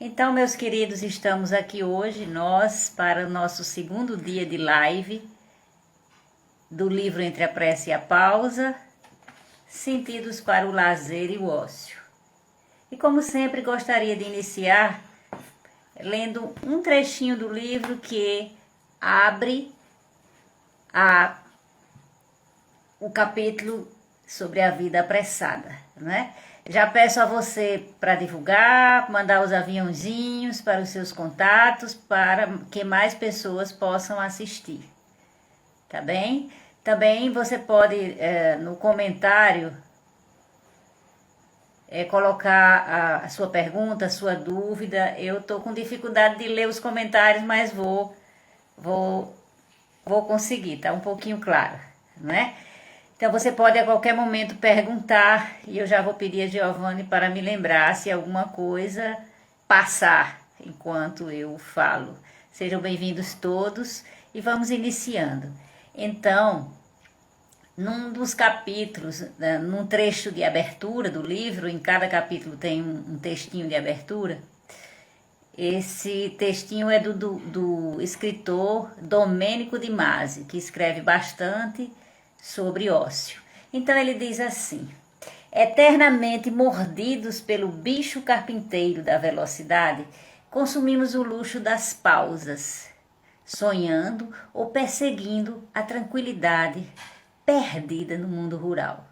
Então, meus queridos, estamos aqui hoje, nós, para o nosso segundo dia de live do livro Entre a Prece e a Pausa, Sentidos para o Lazer e o Ócio. E como sempre, gostaria de iniciar lendo um trechinho do livro que abre o capítulo sobre a vida apressada, né? Já peço a você para divulgar, mandar os aviãozinhos para os seus contatos, para que mais pessoas possam assistir, tá bem? Também você pode, no comentário, colocar a sua pergunta, a sua dúvida. Eu estou com dificuldade de ler os comentários, mas vou conseguir, tá um pouquinho claro, né? Então você pode a qualquer momento perguntar e eu já vou pedir a Giovanni para me lembrar se alguma coisa passar enquanto eu falo. Sejam bem-vindos todos e vamos iniciando. Então, num dos capítulos, num trecho de abertura do livro, em cada capítulo tem um textinho de abertura. Esse textinho é do escritor Domênico de Masi, que escreve bastante sobre ócio. Então ele diz assim: eternamente mordidos pelo bicho carpinteiro da velocidade, consumimos o luxo das pausas, sonhando ou perseguindo a tranquilidade perdida no mundo rural.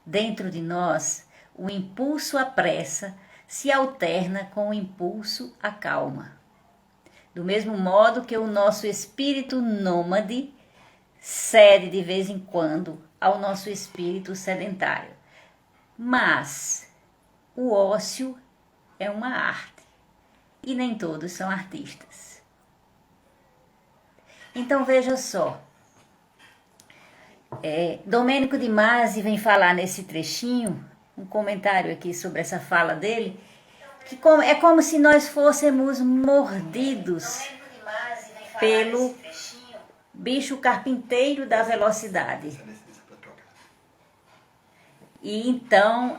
Dentro de nós, o impulso à pressa se alterna com o impulso à calma. Do mesmo modo que o nosso espírito nômade cede de vez em quando ao nosso espírito sedentário. Mas o ócio é uma arte e nem todos são artistas. Então veja só, Domênico de Masi vem falar nesse trechinho, um comentário aqui sobre essa fala dele, que é como se nós fôssemos mordidos pelo bicho carpinteiro da velocidade. E então,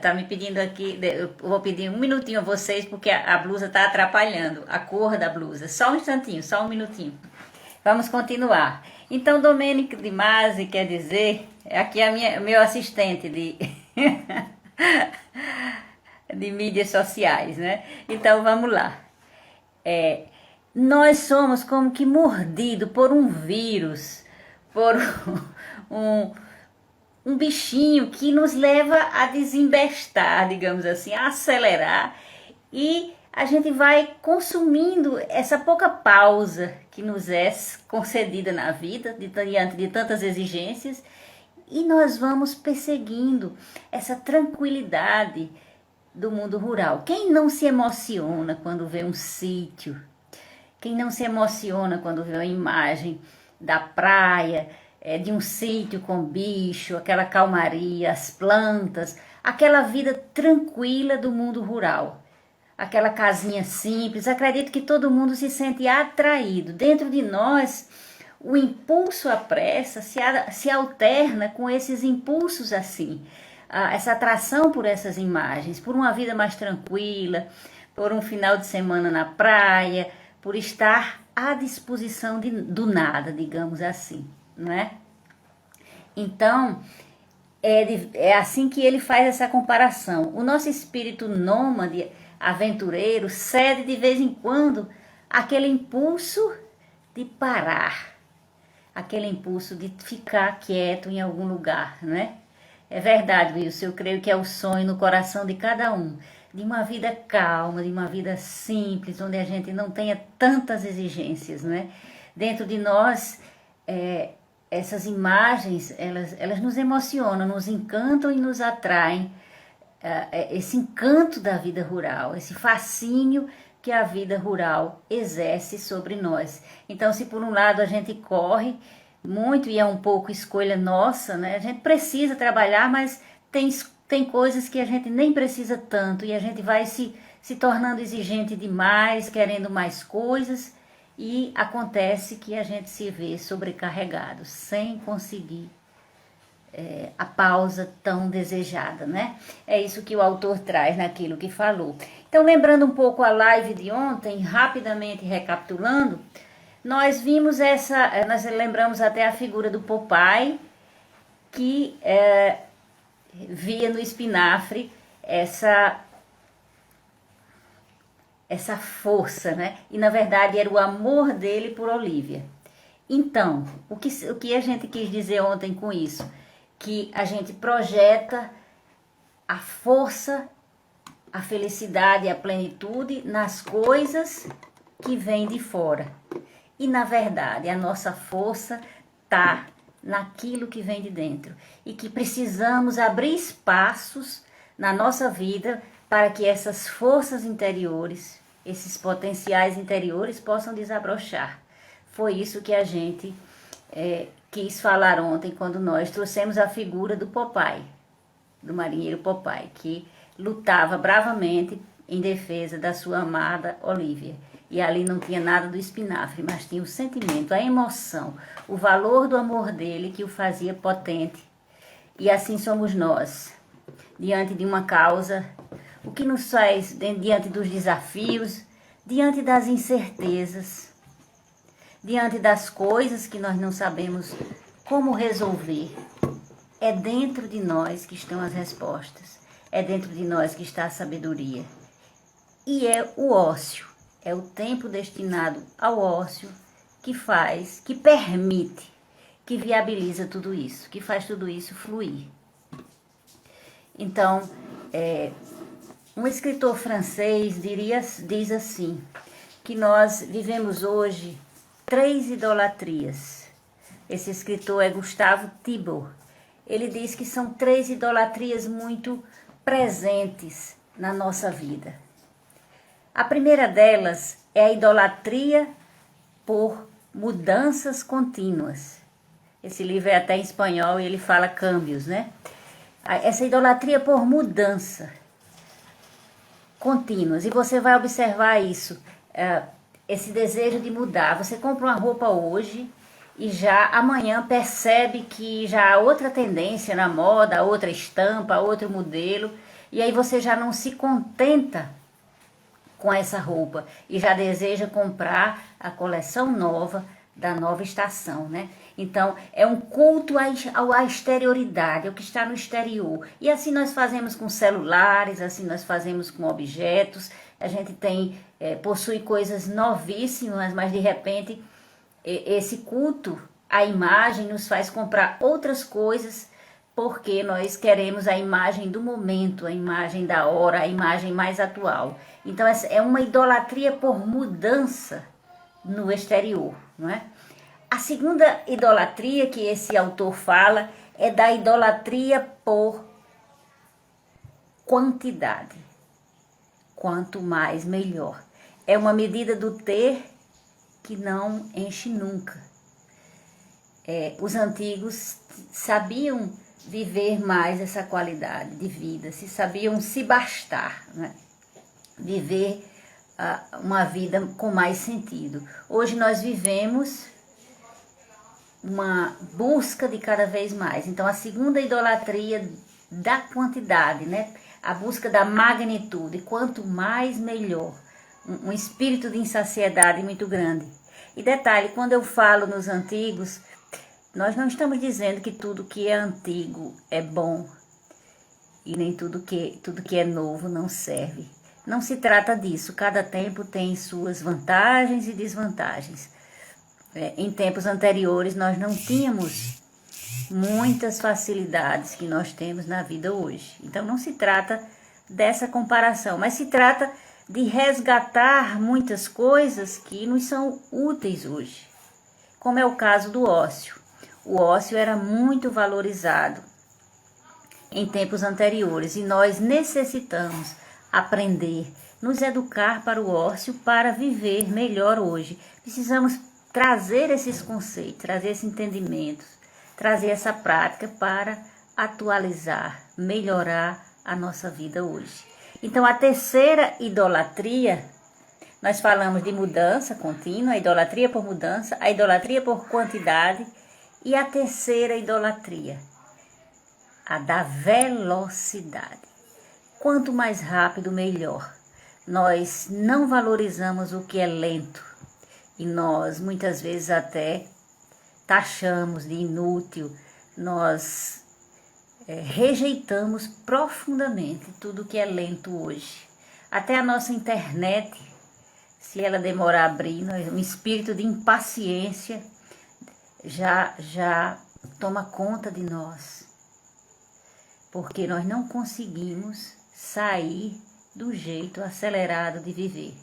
tá me pedindo aqui, eu vou pedir um minutinho a vocês, porque a blusa tá atrapalhando, a cor da blusa. Só um instantinho, só um minutinho. Vamos continuar. Então, Domênico de Masi quer dizer, aqui é meu assistente de, de mídias sociais, né? Então, vamos lá. Nós somos como que mordidos por um vírus, por um bichinho que nos leva a desembestar, digamos assim, a acelerar, e a gente vai consumindo essa pouca pausa que nos é concedida na vida, diante de tantas exigências, e nós vamos perseguindo essa tranquilidade do mundo rural. Quem não se emociona quando vê um sítio? Quem não se emociona quando vê a imagem da praia, de um sítio com bicho, aquela calmaria, as plantas, aquela vida tranquila do mundo rural, aquela casinha simples? Acredito que todo mundo se sente atraído. Dentro de nós, o impulso à pressa se alterna com esses impulsos assim, essa atração por essas imagens, por uma vida mais tranquila, por um final de semana na praia, por estar à disposição do nada, digamos assim, não é? Então, é assim que ele faz essa comparação. O nosso espírito nômade, aventureiro, cede de vez em quando aquele impulso de parar, aquele impulso de ficar quieto em algum lugar, não é? É verdade, Wilson, eu creio que é o sonho no coração de cada um, de uma vida calma, de uma vida simples, onde a gente não tenha tantas exigências, não é? Dentro de nós, essas imagens, elas nos emocionam, nos encantam e nos atraem, esse encanto da vida rural, esse fascínio que a vida rural exerce sobre nós. Então, se por um lado a gente corre muito e é um pouco escolha nossa, né? A gente precisa trabalhar, mas tem coisas que a gente nem precisa tanto e a gente vai se tornando exigente demais, querendo mais coisas, e acontece que a gente se vê sobrecarregado, sem conseguir a pausa tão desejada, né? É isso que o autor traz naquilo que falou. Então, lembrando um pouco a live de ontem, rapidamente recapitulando, nós vimos nós lembramos até a figura do Popeye, que via no espinafre essa força, né? E na verdade era o amor dele por Olivia. Então, o que a gente quis dizer ontem com isso? Que a gente projeta a força, a felicidade e a plenitude nas coisas que vêm de fora. E na verdade, a nossa força está naquilo que vem de dentro. E que precisamos abrir espaços na nossa vida para que essas forças interiores, esses potenciais interiores possam desabrochar. Foi isso que a gente quis falar ontem quando nós trouxemos a figura do Popeye, do marinheiro Popeye, que lutava bravamente em defesa da sua amada Olivia. E ali não tinha nada do espinafre, mas tinha o sentimento, a emoção, o valor do amor dele que o fazia potente. E assim somos nós, diante de uma causa, o que nos faz diante dos desafios, diante das incertezas, diante das coisas que nós não sabemos como resolver. É dentro de nós que estão as respostas, é dentro de nós que está a sabedoria. E é o ócio, é o tempo destinado ao ócio que permite, que viabiliza tudo isso, que faz tudo isso fluir. Então, um escritor francês diz assim, que nós vivemos hoje 3 idolatrias. Esse escritor é Gustave Thiebaud. Ele diz que são 3 idolatrias muito presentes na nossa vida. A primeira delas é a idolatria por mudanças contínuas. Esse livro é até em espanhol e ele fala câmbios, né? Essa idolatria por mudança contínuas. E você vai observar isso, esse desejo de mudar. Você compra uma roupa hoje e já amanhã percebe que já há outra tendência na moda, outra estampa, outro modelo. E aí você já não se contenta com essa roupa e já deseja comprar a coleção nova da nova estação, né? Então, é um culto à exterioridade, ao que está no exterior. E assim nós fazemos com celulares, assim nós fazemos com objetos. A gente possui coisas novíssimas, mas de repente esse culto à imagem nos faz comprar outras coisas porque nós queremos a imagem do momento, a imagem da hora, a imagem mais atual. Então, é uma idolatria por mudança no exterior, não é? A segunda idolatria que esse autor fala é da idolatria por quantidade. Quanto mais, melhor. É uma medida do ter que não enche nunca. Os antigos sabiam viver mais essa qualidade de vida, sabiam se bastar, né? Viver uma vida com mais sentido. Hoje nós vivemos uma busca de cada vez mais. Então, a segunda idolatria da quantidade, né? A busca da magnitude. Quanto mais, melhor. Um espírito de insaciedade muito grande. E detalhe, quando eu falo nos antigos, nós não estamos dizendo que tudo que é antigo é bom. E nem tudo que é novo não serve. Não se trata disso. Cada tempo tem suas vantagens e desvantagens. Em tempos anteriores, nós não tínhamos muitas facilidades que nós temos na vida hoje. Então, não se trata dessa comparação, mas se trata de resgatar muitas coisas que nos são úteis hoje, como é o caso do ócio. O ócio era muito valorizado em tempos anteriores e nós necessitamos aprender, nos educar para o ócio para viver melhor hoje. Precisamos trazer esses conceitos, trazer esse entendimento, trazer essa prática para atualizar, melhorar a nossa vida hoje. Então, a terceira idolatria, nós falamos de mudança contínua, a idolatria por mudança, a idolatria por quantidade e a terceira idolatria a da velocidade. Quanto mais rápido, melhor. Nós não valorizamos o que é lento e nós muitas vezes até taxamos de inútil, nós rejeitamos profundamente tudo que é lento hoje. Até a nossa internet, se ela demorar a abrir, um espírito de impaciência já toma conta de nós, porque nós não conseguimos sair do jeito acelerado de viver.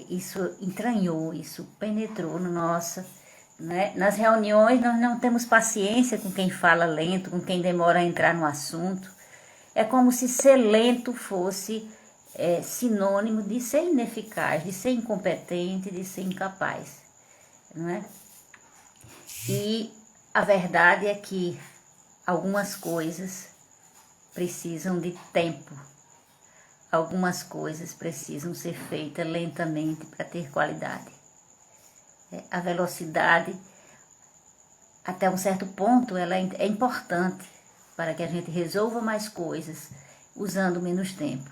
Isso entranhou, isso penetrou no nosso, né? Nas reuniões nós não temos paciência com quem fala lento, com quem demora a entrar no assunto. É como se ser lento fosse sinônimo de ser ineficaz, de ser incompetente, de ser incapaz, não é? E a verdade é que algumas coisas precisam de tempo. Algumas coisas precisam ser feitas lentamente para ter qualidade. A velocidade, até um certo ponto, ela é importante para que a gente resolva mais coisas usando menos tempo.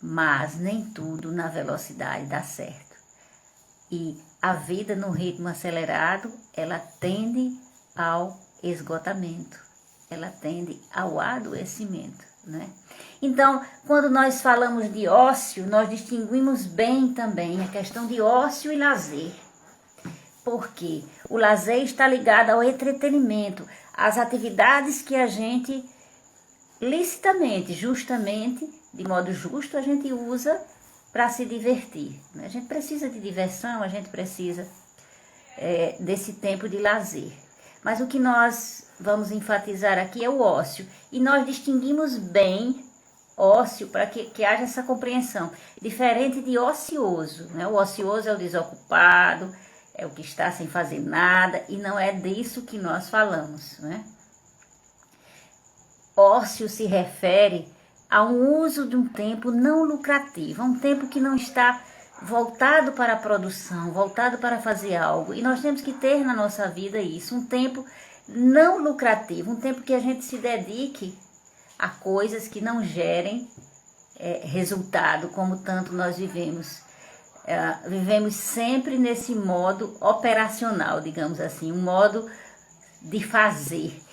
Mas nem tudo na velocidade dá certo. E a vida no ritmo acelerado, ela tende ao esgotamento, ela tende ao adoecimento, né? Então, quando nós falamos de ócio, nós distinguimos bem também a questão de ócio e lazer. Porque o lazer está ligado ao entretenimento, às atividades que a gente licitamente, justamente, de modo justo, a gente usa para se divertir. A gente precisa de diversão, a gente precisa desse tempo de lazer. Mas o que nós vamos enfatizar aqui é o ócio. E nós distinguimos bem ócio para que haja essa compreensão. Diferente de ocioso, né? O ocioso é o desocupado, é o que está sem fazer nada, e não é disso que nós falamos, né? Ócio se refere a um uso de um tempo não lucrativo, a um tempo que não está voltado para a produção, voltado para fazer algo. E nós temos que ter na nossa vida isso, um tempo não lucrativo, um tempo que a gente se dedique a coisas que não gerem resultado, como tanto nós vivemos. Vivemos sempre nesse modo operacional, digamos assim, um modo de fazer.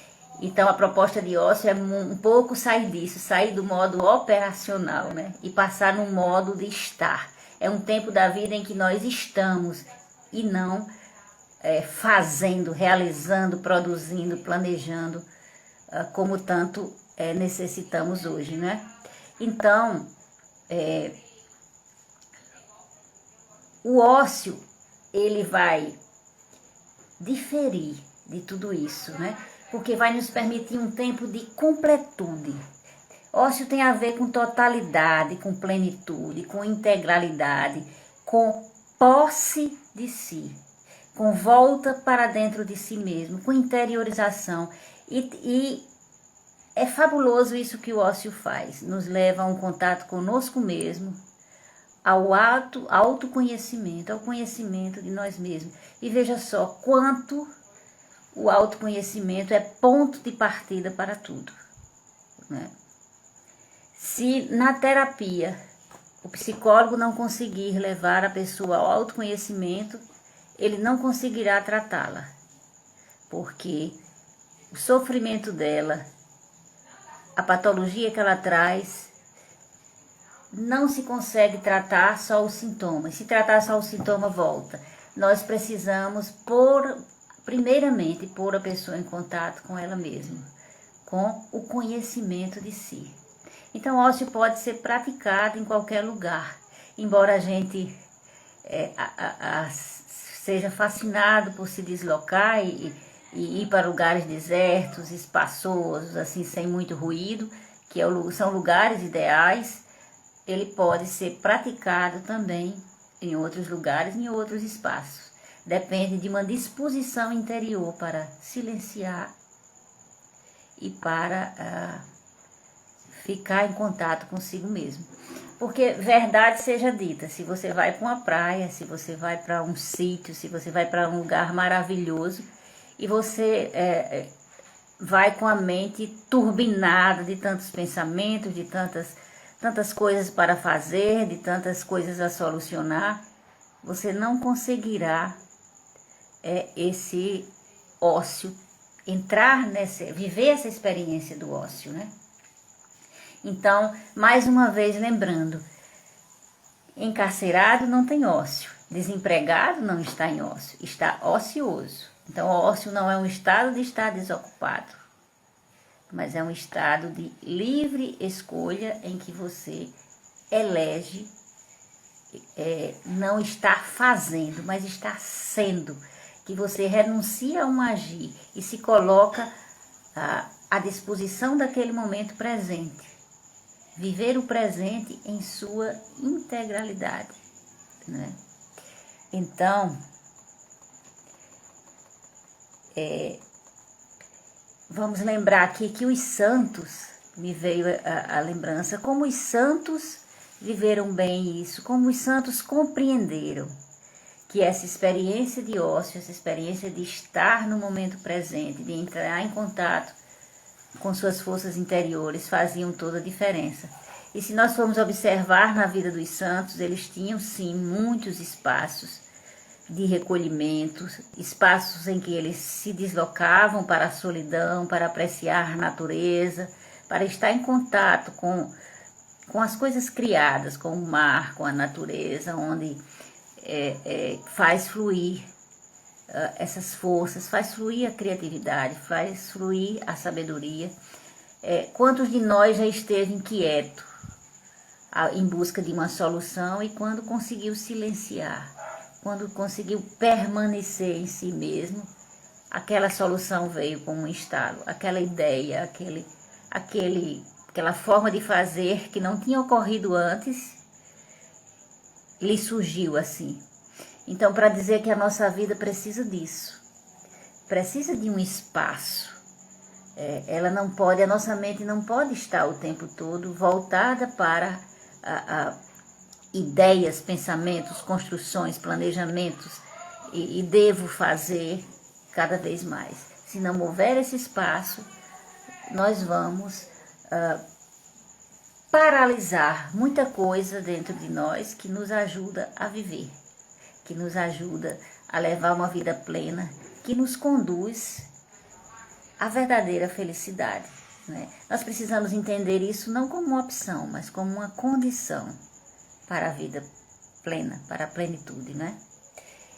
Então a proposta de ócio é um pouco sair disso, sair do modo operacional, né? E passar num modo de estar. É um tempo da vida em que nós estamos e não fazendo, realizando, produzindo, planejando, como tanto necessitamos hoje, né? Então, o ócio, ele vai diferir de tudo isso, né? Porque vai nos permitir um tempo de completude. Ócio tem a ver com totalidade, com plenitude, com integralidade, com posse de si, com volta para dentro de si mesmo, com interiorização. E é fabuloso isso que o ócio faz, nos leva a um contato conosco mesmo, ao autoconhecimento, ao conhecimento de nós mesmos. E veja só quanto o autoconhecimento é ponto de partida para tudo, né? Se na terapia o psicólogo não conseguir levar a pessoa ao autoconhecimento, ele não conseguirá tratá-la, porque o sofrimento dela, a patologia que ela traz, não se consegue tratar só os sintomas. Se tratar só o sintoma, volta. Nós precisamos primeiramente pôr a pessoa em contato com ela mesma, com o conhecimento de si. Então, o ócio pode ser praticado em qualquer lugar, embora a gente seja fascinado por se deslocar e ir para lugares desertos, espaçosos, assim, sem muito ruído, que são lugares ideais. Ele pode ser praticado também em outros lugares, em outros espaços. Depende de uma disposição interior para silenciar e para ficar em contato consigo mesmo. Porque, verdade seja dita, se você vai para uma praia, se você vai para um sítio, se você vai para um lugar maravilhoso e você vai com a mente turbinada de tantos pensamentos, de tantas coisas para fazer, de tantas coisas a solucionar, você não conseguirá esse ócio, viver essa experiência do ócio, né? Então, mais uma vez lembrando, encarcerado não tem ócio, desempregado não está em ócio, está ocioso. Então, o ócio não é um estado de estar desocupado, mas é um estado de livre escolha em que você elege não estar fazendo, mas estar sendo, que você renuncia a um agir e se coloca à disposição daquele momento presente. Viver o presente em sua integralidade, né? Então, vamos lembrar aqui que os santos, me veio a lembrança, como os santos viveram bem isso, como os santos compreenderam que essa experiência de ócio, essa experiência de estar no momento presente, de entrar em contato com suas forças interiores, faziam toda a diferença. E se nós formos observar na vida dos santos, eles tinham sim muitos espaços de recolhimento, espaços em que eles se deslocavam para a solidão, para apreciar a natureza, para estar em contato com as coisas criadas, com o mar, com a natureza, onde faz fluir essas forças, faz fluir a criatividade, faz fluir a sabedoria. Quantos de nós já esteve inquieto em busca de uma solução e quando conseguiu silenciar, quando conseguiu permanecer em si mesmo, aquela solução veio como um estalo, aquela ideia, aquela forma de fazer que não tinha ocorrido antes, lhe surgiu assim. Então, para dizer que a nossa vida precisa disso, precisa de um espaço. Ela não pode, a nossa mente não pode estar o tempo todo voltada para ideias, pensamentos, construções, planejamentos, e devo fazer cada vez mais. Se não houver esse espaço, nós vamos paralisar muita coisa dentro de nós que nos ajuda a viver, que nos ajuda a levar uma vida plena, que nos conduz à verdadeira felicidade, né? Nós precisamos entender isso não como uma opção, mas como uma condição para a vida plena, para a plenitude, né?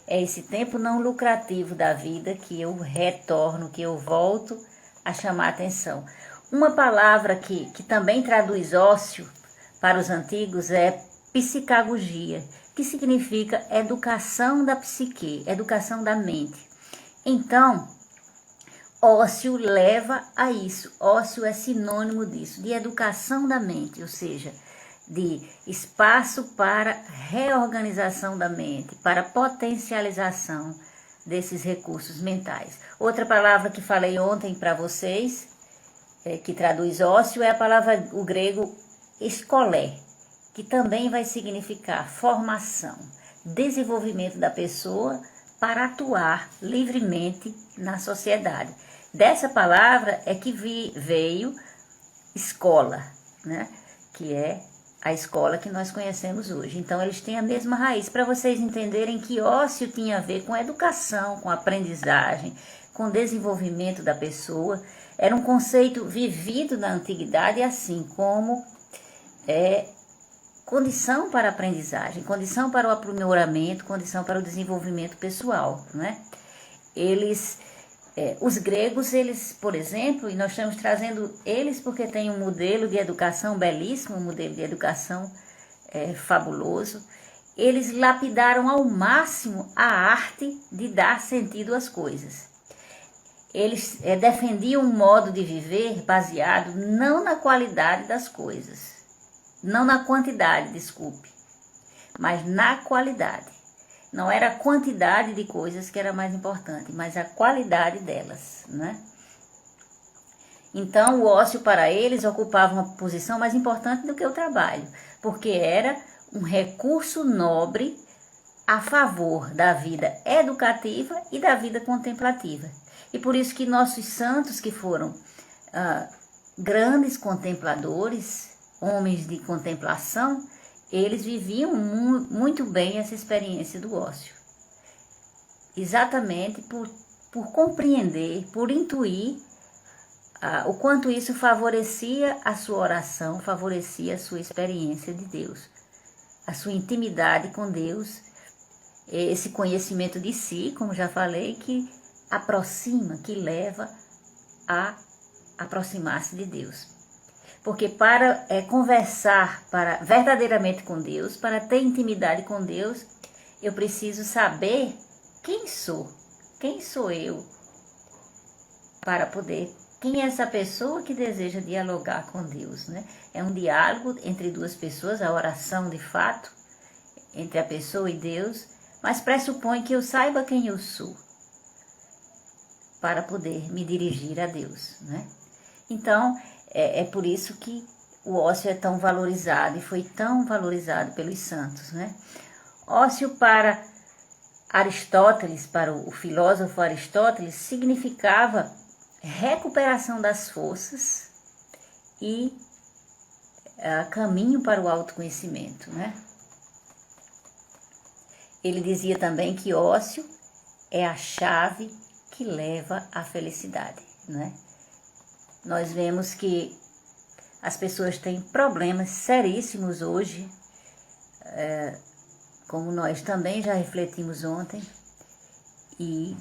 É esse tempo não lucrativo da vida que eu retorno, que eu volto a chamar a atenção. Uma palavra que também traduz ócio para os antigos é psicagogia, que significa educação da psique, educação da mente. Então, ócio leva a isso. Ócio é sinônimo disso, de educação da mente, ou seja, de espaço para reorganização da mente, para potencialização desses recursos mentais. Outra palavra que falei ontem para vocês, que traduz ócio, é a palavra, o grego escolé, que também vai significar formação, desenvolvimento da pessoa para atuar livremente na sociedade. Dessa palavra é que veio escola, né? Que é a escola que nós conhecemos hoje. Então, eles têm a mesma raiz, para vocês entenderem que ócio tinha a ver com educação, com aprendizagem, com desenvolvimento da pessoa. Era um conceito vivido na antiguidade, assim como condição para a aprendizagem, condição para o aprimoramento, condição para o desenvolvimento pessoal, né? Os gregos, eles, por exemplo, e nós estamos trazendo eles porque tem um modelo de educação belíssimo, um modelo de educação fabuloso. Eles lapidaram ao máximo a arte de dar sentido às coisas. Eles defendiam um modo de viver baseado não na qualidade das coisas, não na quantidade, desculpe, mas na qualidade. Não era a quantidade de coisas que era mais importante, mas a qualidade delas, né? Então, o ócio para eles ocupava uma posição mais importante do que o trabalho, porque era um recurso nobre a favor da vida educativa e da vida contemplativa. E por isso que nossos santos que foram grandes contempladores, homens de contemplação, eles viviam muito bem essa experiência do ócio. Exatamente por compreender, por intuir o quanto isso favorecia a sua oração, favorecia a sua experiência de Deus, a sua intimidade com Deus, esse conhecimento de si, como já falei, que aproxima, que leva a aproximar-se de Deus. Porque para conversar verdadeiramente com Deus, para ter intimidade com Deus, eu preciso saber quem sou eu, para poder... Quem é essa pessoa que deseja dialogar com Deus, né? É um diálogo entre duas pessoas, a oração de fato, entre a pessoa e Deus, mas pressupõe que eu saiba quem eu sou, para poder me dirigir a Deus, né? Então, é por isso que o ócio é tão valorizado e foi tão valorizado pelos santos, né? Ócio para Aristóteles, para o filósofo Aristóteles, significava recuperação das forças e caminho para o autoconhecimento, né? Ele dizia também que ócio é a chave que leva à felicidade, né? Nós vemos que as pessoas têm problemas seríssimos hoje, como nós também já refletimos ontem, e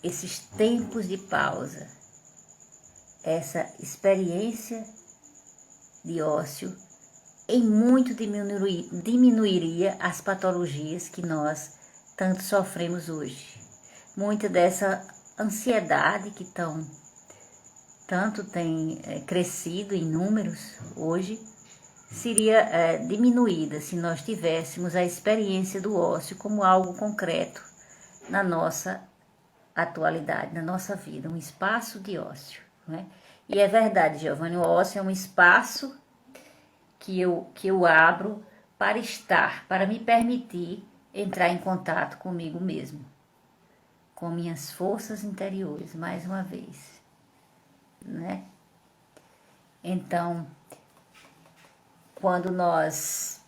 esses tempos de pausa, essa experiência de ócio, em muito diminuiria as patologias que nós tanto sofremos hoje. Muita dessa ansiedade que tanto tem crescido em números hoje, seria diminuída se nós tivéssemos a experiência do ócio como algo concreto na nossa atualidade, na nossa vida, um espaço de ócio, né? E é verdade, Giovanni, o ócio é um espaço que eu abro para estar, para me permitir entrar em contato comigo mesmo, com minhas forças interiores, mais uma vez, né? Então, quando nós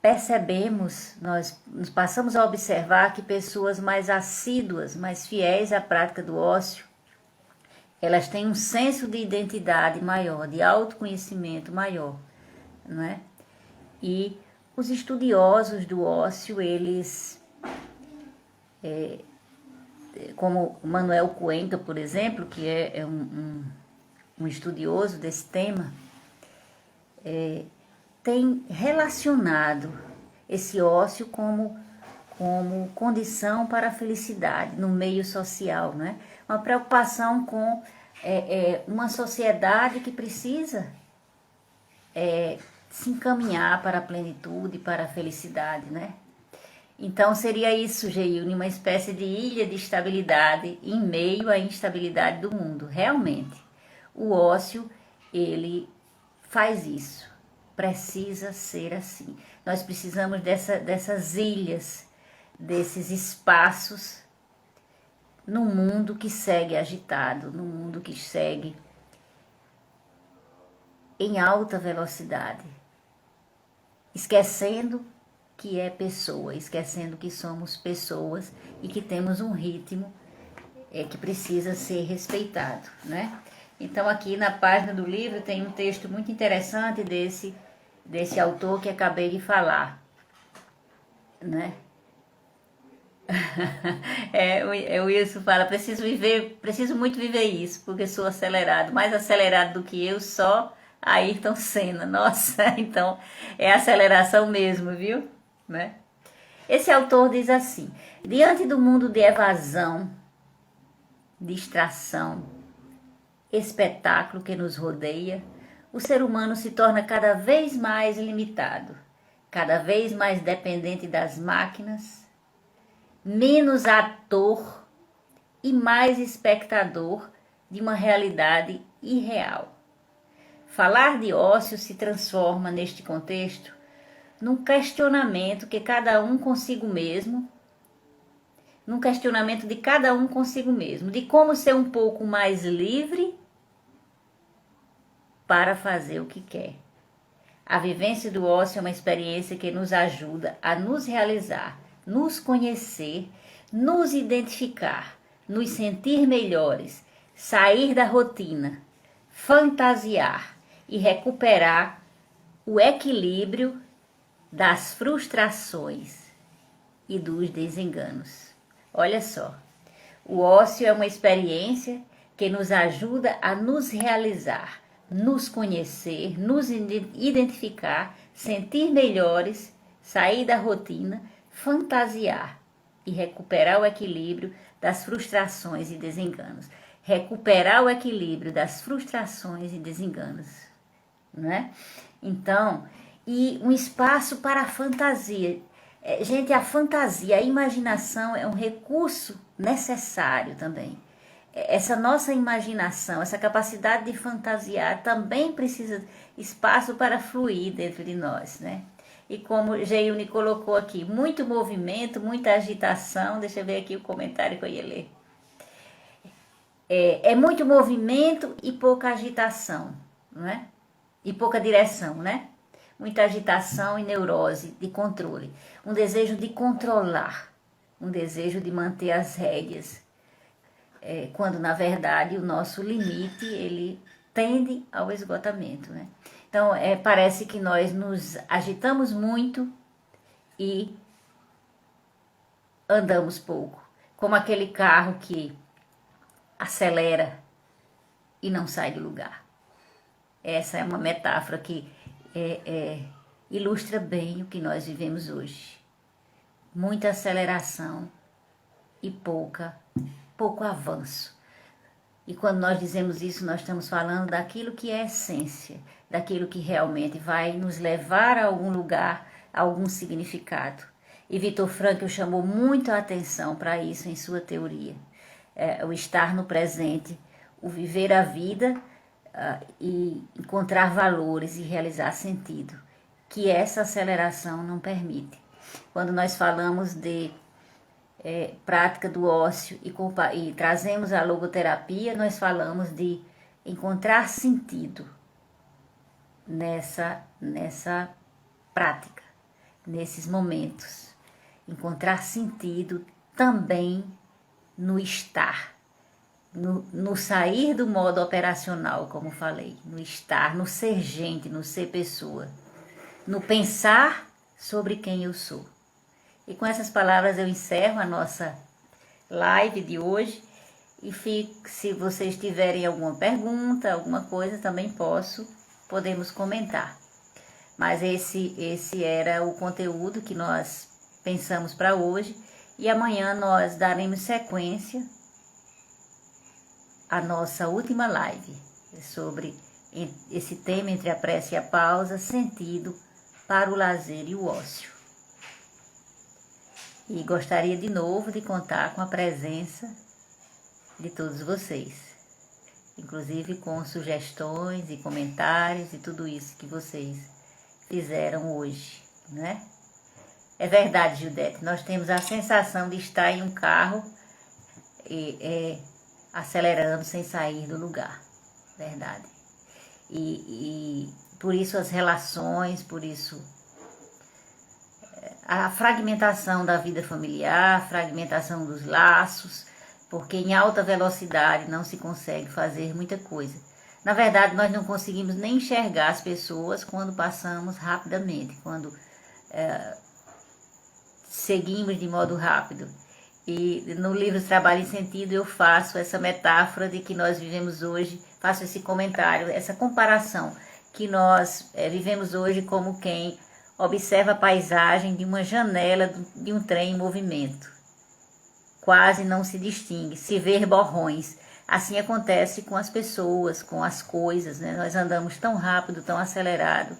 percebemos, nós nos passamos a observar que pessoas mais assíduas, mais fiéis à prática do ócio, elas têm um senso de identidade maior, de autoconhecimento maior, não é? E os estudiosos do ócio, eles, como Manuel Cuenca, por exemplo, que é um estudioso desse tema, tem relacionado esse ócio como condição para a felicidade no meio social, né? Uma preocupação com uma sociedade que precisa se encaminhar para a plenitude, para a felicidade, né? Então seria isso, Geilne, uma espécie de ilha de estabilidade em meio à instabilidade do mundo. Realmente, o ócio, ele faz isso. Precisa ser assim. Nós precisamos dessas ilhas, desses espaços no mundo que segue agitado, no mundo que segue em alta velocidade, esquecendo que é pessoa, esquecendo que somos pessoas e que temos um ritmo que precisa ser respeitado, né? Então aqui na página do livro tem um texto muito interessante desse autor que acabei de falar, né? O Wilson fala, preciso muito viver isso, porque sou acelerado, mais acelerado do que eu, só Ayrton Senna. Nossa, então é aceleração mesmo, viu? Né? Esse autor diz assim: diante do mundo de evasão, distração, espetáculo que nos rodeia, o ser humano se torna cada vez mais limitado, cada vez mais dependente das máquinas, menos ator e mais espectador de uma realidade irreal. Falar de ócio se transforma, neste contexto, num questionamento que cada um consigo mesmo, num questionamento de cada um consigo mesmo, de como ser um pouco mais livre para fazer o que quer. A vivência do ócio é uma experiência que nos ajuda a nos realizar, nos conhecer, nos identificar, nos sentir melhores, sair da rotina, fantasiar e recuperar o equilíbrio das frustrações e dos desenganos. Olha só, o ócio é uma experiência que nos ajuda a nos realizar, nos conhecer, nos identificar, sentir melhores, sair da rotina, fantasiar e recuperar o equilíbrio das frustrações e desenganos. Recuperar o equilíbrio das frustrações e desenganos, né? Então, e um espaço para a fantasia. Gente, a fantasia, a imaginação é um recurso necessário também. Essa nossa imaginação, essa capacidade de fantasiar também precisa de espaço para fluir dentro de nós, né? E como Geilne colocou aqui, muito movimento, muita agitação. Deixa eu ver aqui o comentário que eu ia ler. É muito movimento e pouca agitação, não é? E pouca direção, né? Muita agitação e neurose de controle. Um desejo de controlar, um desejo de manter as rédeas. Quando, na verdade, o nosso limite, ele tende ao esgotamento, né? Então, parece que nós nos agitamos muito e andamos pouco. Como aquele carro que acelera e não sai do lugar. Essa é uma metáfora que ilustra bem o que nós vivemos hoje. Muita aceleração e pouco avanço. E quando nós dizemos isso, nós estamos falando daquilo que é essência, daquilo que realmente vai nos levar a algum lugar, a algum significado. E Viktor Frankl chamou muito a atenção para isso em sua teoria. O estar no presente, o viver a vida e encontrar valores e realizar sentido, que essa aceleração não permite. Quando nós falamos de prática do ócio e trazemos a logoterapia, nós falamos de encontrar sentido nessa prática, nesses momentos. Encontrar sentido também no estar, no sair do modo operacional, como falei, no estar, no ser gente, no ser pessoa, no pensar sobre quem eu sou. E com essas palavras eu encerro a nossa live de hoje e se vocês tiverem alguma pergunta, alguma coisa, também podemos comentar. Mas esse era o conteúdo que nós pensamos para hoje e amanhã nós daremos sequência à nossa última live sobre esse tema entre a prece e a pausa, sentido para o lazer e o ócio. E gostaria de novo de contar com a presença de todos vocês, inclusive com sugestões e comentários e tudo isso que vocês fizeram hoje, né? É verdade, Judete, nós temos a sensação de estar em um carro acelerando sem sair do lugar, verdade. E por isso as relações, por isso a fragmentação da vida familiar, a fragmentação dos laços, porque em alta velocidade não se consegue fazer muita coisa. Na verdade, nós não conseguimos nem enxergar as pessoas quando passamos rapidamente, quando seguimos de modo rápido. E no livro Trabalho em Sentido eu faço essa metáfora de que nós vivemos hoje, faço esse comentário, essa comparação, que nós vivemos hoje como quem observa a paisagem de uma janela de um trem em movimento. Quase não se distingue, se vê borrões. Assim acontece com as pessoas, com as coisas, né? Nós andamos tão rápido, tão acelerado,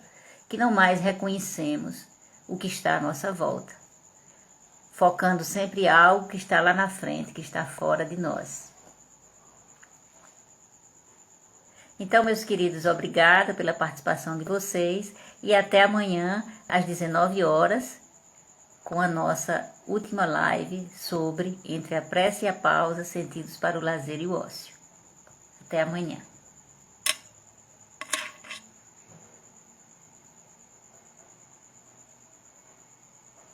que não mais reconhecemos o que está à nossa volta, focando sempre algo que está lá na frente, que está fora de nós. Então, meus queridos, obrigada pela participação de vocês e até amanhã às 19 horas com a nossa última live sobre Entre a Prece e a Pausa, Sentidos para o Lazer e o Ócio. Até amanhã.